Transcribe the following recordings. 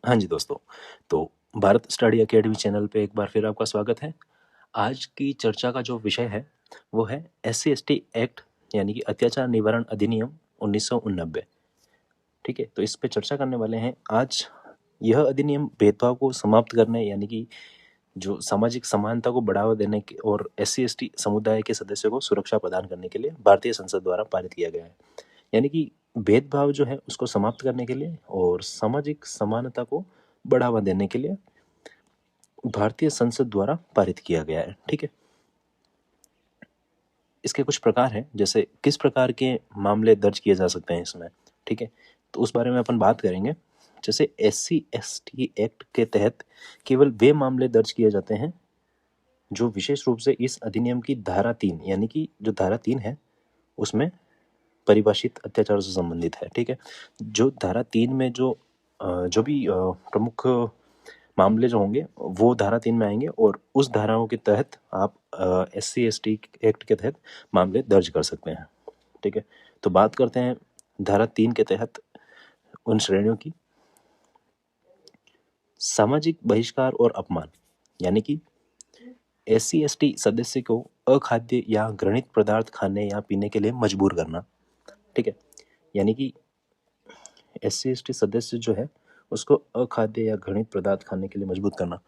हाँ जी दोस्तों, तो भारत स्टडी अकेडमी चैनल पे एक बार फिर आपका स्वागत है। आज की चर्चा का जो विषय है वो है SC/ST एक्ट यानी कि अत्याचार निवारण अधिनियम 1989। ठीक है, तो इस पे चर्चा करने वाले हैं आज। यह अधिनियम भेदभाव को समाप्त करने यानी कि जो सामाजिक समानता को बढ़ावा देने के और SC/ST समुदाय के सदस्यों को सुरक्षा प्रदान करने के लिए भारतीय संसद द्वारा पारित किया गया है। यानी कि भेदभाव जो है उसको समाप्त करने के लिए और सामाजिक समानता को बढ़ावा देने के लिए भारतीय संसद द्वारा पारित किया गया है। ठीक है, इसके कुछ प्रकार हैं, जैसे किस प्रकार के मामले दर्ज किए जा सकते हैं इसमें। ठीक है, तो उस बारे में अपन बात करेंगे। जैसे SC/ST एक्ट के तहत केवल वे मामले दर्ज किए जाते हैं जो विशेष रूप से इस अधिनियम की धारा 3 यानी कि जो धारा 3 है उसमें परिभाषित अत्याचार से संबंधित है। ठीक है, जो धारा 3 में जो भी प्रमुख मामले जो होंगे वो धारा 3 में आएंगे और उस धाराओं के तहत आप SC/ST एक्ट के तहत मामले दर्ज कर सकते हैं। ठीक है, तो बात करते हैं धारा 3 के तहत उन श्रेणियों की। सामाजिक बहिष्कार और अपमान यानी कि SC/ST सदस्य को अखाद्य या घृणित पदार्थ खाने या पीने के लिए मजबूर करना। ठीक है, यानी कि SC/ST सदस्य जो है उसको अखाद्य या घृणित पदार्थ खाने के लिए मजबूर करना।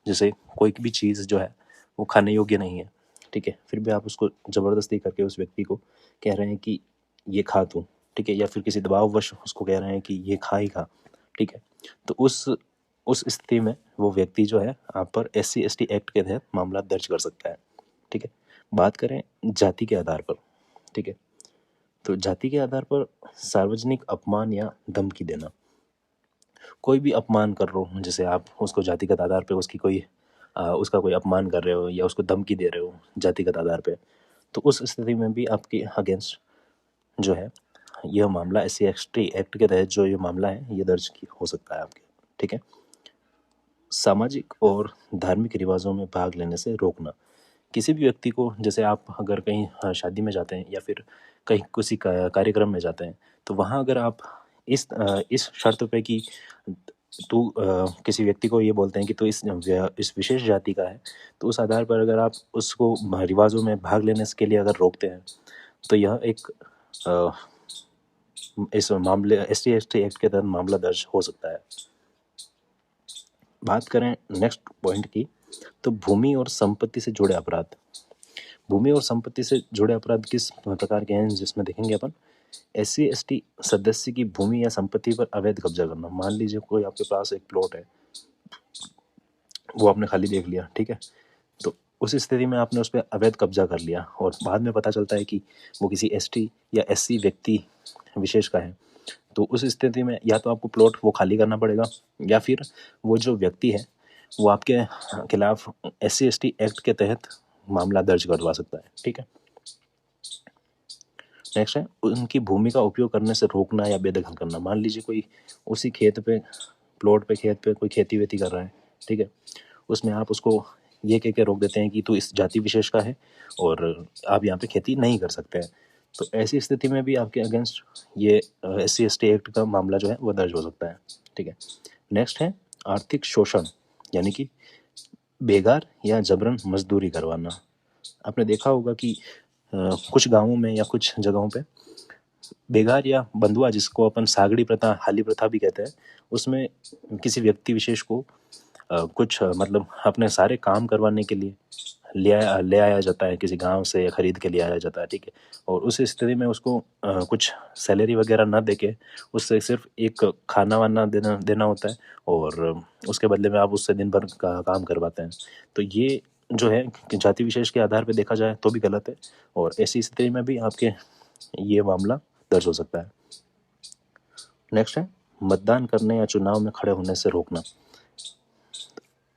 जैसे कोई भी चीज़ जो है वो खाने योग्य नहीं है, ठीक है, फिर भी आप उसको ज़बरदस्ती करके उस व्यक्ति को कह रहे हैं कि ये खा तू। ठीक है, या फिर किसी दबाववश उसको कह रहे हैं कि ये खा ही खा। ठीक है, तो उस स्थिति में वो व्यक्ति जो है आप पर SC/ST एक्ट के तहत मामला दर्ज कर सकता है। ठीक है, बात करें जाति के आधार पर। ठीक है, तो जाति के आधार पर सार्वजनिक अपमान या धमकी देना। कोई भी अपमान कर रहे हो, जैसे आप उसको जातिगत आधार पे उसका कोई अपमान कर रहे हो या उसको धमकी दे रहे हो जातिगत आधार पे, तो उस स्थिति में भी आपके अगेंस्ट जो है यह मामला SC/ST एक्ट के तहत जो ये मामला है ये दर्ज हो सकता है आपके। ठीक है, सामाजिक और धार्मिक रिवाजों में भाग लेने से रोकना। किसी भी व्यक्ति को, जैसे आप अगर कहीं शादी में जाते हैं या फिर कहीं किसी कार्यक्रम में जाते हैं, तो वहाँ अगर आप इस शर्त पे कि तू किसी व्यक्ति को ये बोलते हैं कि तू इस विशेष जाति का है, तो उस आधार पर अगर आप उसको रिवाजों में भाग लेने के लिए अगर रोकते हैं तो यह एक इस मामले SC/ST एक्ट के तहत मामला दर्ज हो सकता है। बात करें नेक्स्ट पॉइंट की, तो भूमि और संपत्ति से जुड़े अपराध। भूमि और संपत्ति से जुड़े अपराध किस प्रकार के हैं जिसमें देखेंगे अपन। SC/ST सदस्य की भूमि या संपत्ति पर अवैध कब्जा करना। मान लीजिए कोई आपके पास एक प्लॉट है, वो आपने खाली देख लिया, ठीक है, तो उस स्थिति में आपने उस पर अवैध कब्जा कर लिया और बाद में पता चलता है कि वो किसी ST या SC व्यक्ति विशेष का है, तो उस स्थिति में या तो आपको प्लॉट वो खाली करना पड़ेगा या फिर वो जो व्यक्ति है वो आपके खिलाफ SC/ST एक्ट के तहत मामला दर्ज करवा सकता है। ठीक है, नेक्स्ट है उनकी भूमि का उपयोग करने से रोकना या बेदखल करना। मान लीजिए कोई उसी खेत पे कोई खेती वेती कर रहा है, ठीक है, उसमें आप उसको ये कह के रोक देते हैं कि तू इस जाति विशेष का है और आप यहाँ पे खेती नहीं कर सकते हैं, तो ऐसी स्थिति में भी आपके अगेंस्ट ये SC/ST एक्ट का मामला जो है वो दर्ज हो सकता है। ठीक है, नेक्स्ट है आर्थिक शोषण यानी कि बेगार या जबरन मजदूरी करवाना। आपने देखा होगा कि कुछ गांवों में या कुछ जगहों पे बेगार या बंधुआ, जिसको अपन सागड़ी प्रथा, हाली प्रथा भी कहते हैं, उसमें किसी व्यक्ति विशेष को कुछ मतलब अपने सारे काम करवाने के लिए ले आया जाता है किसी गांव से, या खरीद के ले आया जाता है। ठीक है, और उस स्थिति में उसको कुछ सैलरी वगैरह ना देके उससे सिर्फ एक खाना वाना देना होता है और उसके बदले में आप उससे दिन भर का काम करवाते हैं। तो ये जो है कि जाति विशेष के आधार पर देखा जाए तो भी गलत है और ऐसी स्थिति में भी आपके ये मामला दर्ज हो सकता है। नेक्स्ट है मतदान करने या चुनाव में खड़े होने से रोकना।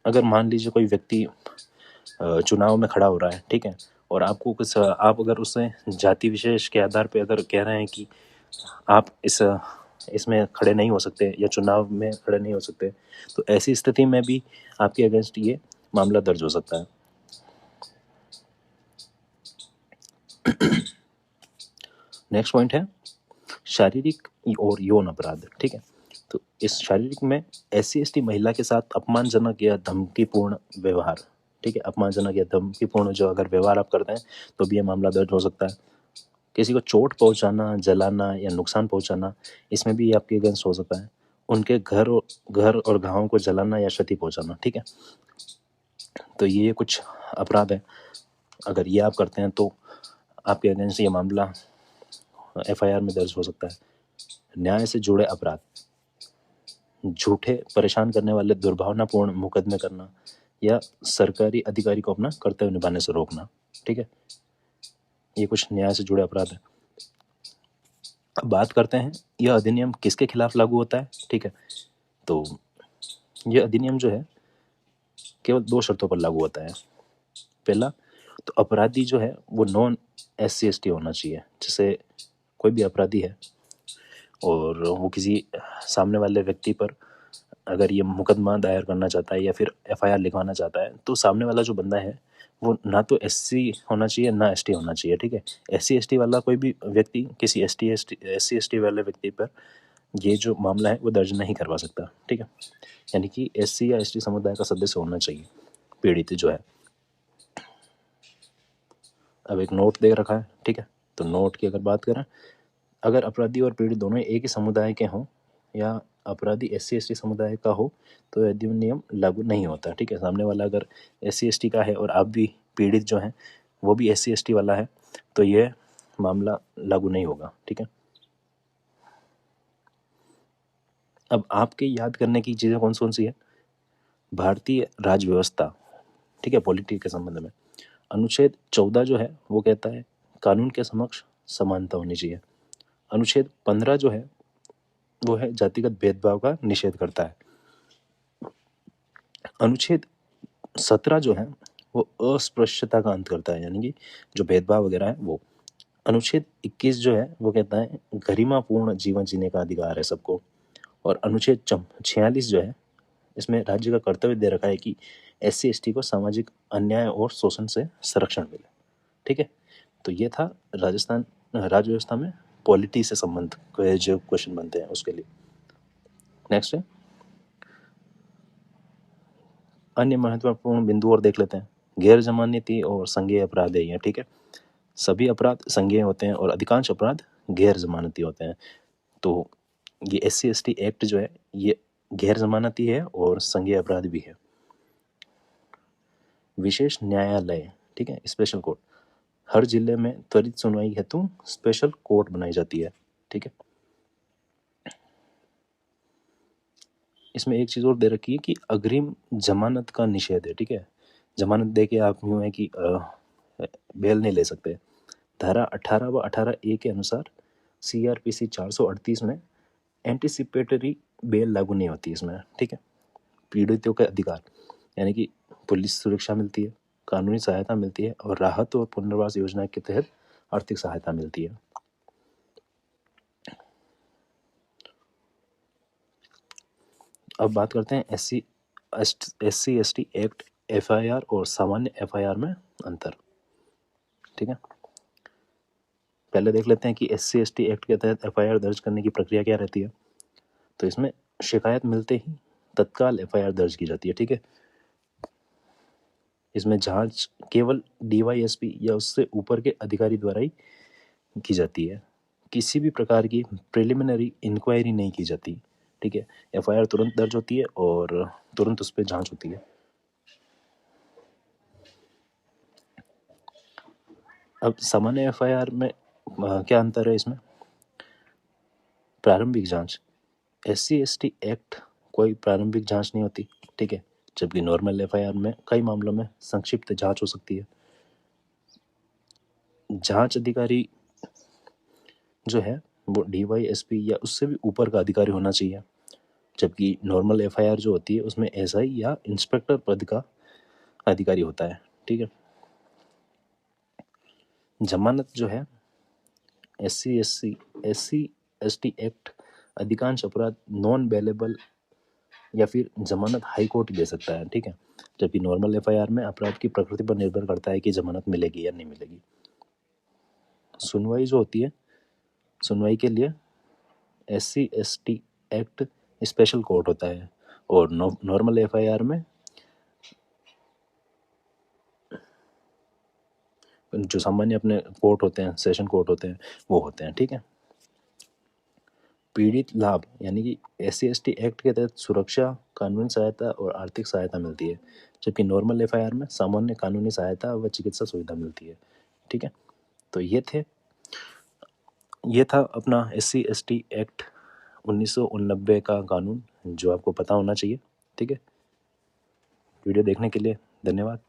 अगर मान लीजिए कोई व्यक्ति चुनाव में खड़ा हो रहा है, ठीक है, और आपको कुछ आप अगर उससे जाति विशेष के आधार पे अगर कह रहे हैं कि आप इसमें खड़े नहीं हो सकते या चुनाव में खड़े नहीं हो सकते, तो ऐसी स्थिति में भी आपके अगेंस्ट ये मामला दर्ज हो सकता है। नेक्स्ट पॉइंट है शारीरिक और यौन अपराध। ठीक है, तो इस शारीरिक में SC/ST महिला के साथ अपमानजनक या धमकीपूर्ण व्यवहार, ठीक है, अपमानजनक या धमकीपूर्ण जो अगर व्यवहार आप करते हैं तो भी ये मामला दर्ज हो सकता है। किसी को चोट पहुंचाना, जलाना या नुकसान पहुंचाना, इसमें भी आपके अगेंस्ट हो सकता है। उनके घर और गांवों को जलाना या क्षति पहुंचाना, ठीक है। तो ये कुछ अपराध है, अगर ये आप करते हैं तो आपके अगेंस्ट ये मामला FIR में दर्ज हो सकता है। न्याय से जुड़े अपराध, झूठे परेशान करने वाले दुर्भावनापूर्ण मुकदमे करना या सरकारी अधिकारी को अपना कर्तव्य निभाने से रोकना, ठीक है। ये कुछ न्याय से जुड़े अपराध है। अब बात करते हैं यह अधिनियम किसके खिलाफ लागू होता है, ठीक है। तो यह अधिनियम जो है केवल 2 शर्तों पर लागू होता है। पहला, तो अपराधी जो है वो नॉन SC/ST होना चाहिए। जैसे कोई भी अपराधी है और वो किसी सामने वाले व्यक्ति पर अगर ये मुकदमा दायर करना चाहता है या फिर FIR लिखवाना चाहता है, तो सामने वाला जो बंदा है वो ना तो SC होना चाहिए ना ST होना चाहिए, ठीक है। SC/ST वाला कोई भी व्यक्ति किसी SC/ST वाले व्यक्ति पर ये जो मामला है वो दर्ज नहीं करवा सकता, ठीक है। यानी कि SC या ST समुदाय का सदस्य होना चाहिए पीड़ित जो है। अब एक नोट दे रखा है, ठीक है। तो नोट की अगर बात करें, अगर अपराधी और पीड़ित दोनों एक ही समुदाय के हों या अपराधी SC/ST समुदाय का हो तो अधिनियम लागू नहीं होता, ठीक है। सामने वाला अगर SC/ST का है और आप भी पीड़ित जो हैं वो भी SC/ST वाला है तो ये मामला लागू नहीं होगा, ठीक है। अब आपके याद करने की चीज़ें कौन कौन सी है। भारतीय राज्य व्यवस्था, ठीक है, पॉलिटी के संबंध में अनुच्छेद 14 जो है वो कहता है कानून के समक्ष समानता होनी चाहिए। अनुच्छेद 15 जो है वो है जातिगत भेदभाव का निषेध करता है। अनुच्छेद 17 जो है वो अस्पृश्यता का अंत करता है, यानी कि जो भेदभाव वगैरह है वो। अनुच्छेद 21 जो है वो कहता है गरिमापूर्ण जीवन जीने का अधिकार है सबको। और अनुच्छेद 46 जो है इसमें राज्य का कर्तव्य दे रखा है कि SC/ST को सामाजिक अन्याय और शोषण से संरक्षण मिले, ठीक है। तो ये था राजस्थान राज्य व्यवस्था में पॉलिटी से संबंध जो क्वेश्चन बनते हैं उसके लिए। नेक्स्ट है अन्य महत्वपूर्ण बिंदु और देख लेते हैं। गैर जमानती और संज्ञेय अपराध है ये, ठीक है। सभी अपराध संज्ञेय होते हैं और अधिकांश अपराध गैर जमानती होते हैं। तो ये SC/ST एक्ट जो है ये गैर जमानती है और संज्ञेय अपराध भी है। विशेष न्यायालय, ठीक है, स्पेशल कोर्ट, हर जिले में त्वरित सुनवाई हेतु स्पेशल कोर्ट बनाई जाती है, ठीक है। इसमें एक चीज़ और दे रखी है कि अग्रिम जमानत का निषेध है, ठीक है। जमानत दे के आप यूँ है कि बेल नहीं ले सकते। धारा 18 व 18A के अनुसार CRPC 438 में एंटीसिपेटरी बेल लागू नहीं होती इसमें, ठीक है। पीड़ितों के अधिकार यानी कि पुलिस सुरक्षा मिलती है, कानूनी सहायता मिलती है और राहत और पुनर्वास योजना के तहत आर्थिक सहायता मिलती है। अब बात करते हैं SC/ST एक्ट FIR और सामान्य FIR में अंतर, ठीक है। पहले देख लेते हैं कि SC/ST एक्ट के तहत FIR दर्ज करने की प्रक्रिया क्या रहती है। तो इसमें शिकायत मिलते ही तत्काल FIR दर्ज की जाती है, ठीक है। इसमें जांच केवल DYSP या उससे ऊपर के अधिकारी द्वारा ही की जाती है। किसी भी प्रकार की प्रिलिमिनरी इंक्वायरी नहीं की जाती, ठीक है। FIR तुरंत दर्ज होती है और तुरंत उस पर जांच होती है। अब सामान्य FIR में क्या अंतर है इसमें। प्रारंभिक जांच, SC/ST एक्ट कोई प्रारंभिक जांच नहीं होती, ठीक है। जबकि नॉर्मल FIR में कई मामलों में संक्षिप्त जांच हो सकती है। जांच अधिकारी जो है वो DYSP या उससे भी ऊपर का अधिकारी होना चाहिए, जबकि नॉर्मल FIR जो होती है उसमें SI या इंस्पेक्टर पद का अधिकारी होता है, ठीक है। जमानत जो है SC/ST एक्ट अधिकांश अपराध नॉन बेलेबल या फिर जमानत हाई कोर्ट दे सकता है, ठीक है। जबकि नॉर्मल FIR में अपराध की प्रकृति पर निर्भर करता है कि जमानत मिलेगी या नहीं मिलेगी। सुनवाई जो होती है, सुनवाई के लिए SC/ST एक्ट स्पेशल कोर्ट होता है, और नॉर्मल एफआईआर में जो सामान्य अपने कोर्ट होते हैं, सेशन कोर्ट होते हैं, वो होते हैं। ठीक है। पीड़ित लाभ यानी कि SC/ST एक्ट के तहत सुरक्षा, कानूनी सहायता और आर्थिक सहायता मिलती है, जबकि नॉर्मल एफआईआर में सामान्य कानूनी सहायता व चिकित्सा सुविधा मिलती है। ठीक है। तो ये था अपना SC/ST एक्ट 1989 का कानून, जो आपको पता होना चाहिए। ठीक है। वीडियो देखने के लिए धन्यवाद।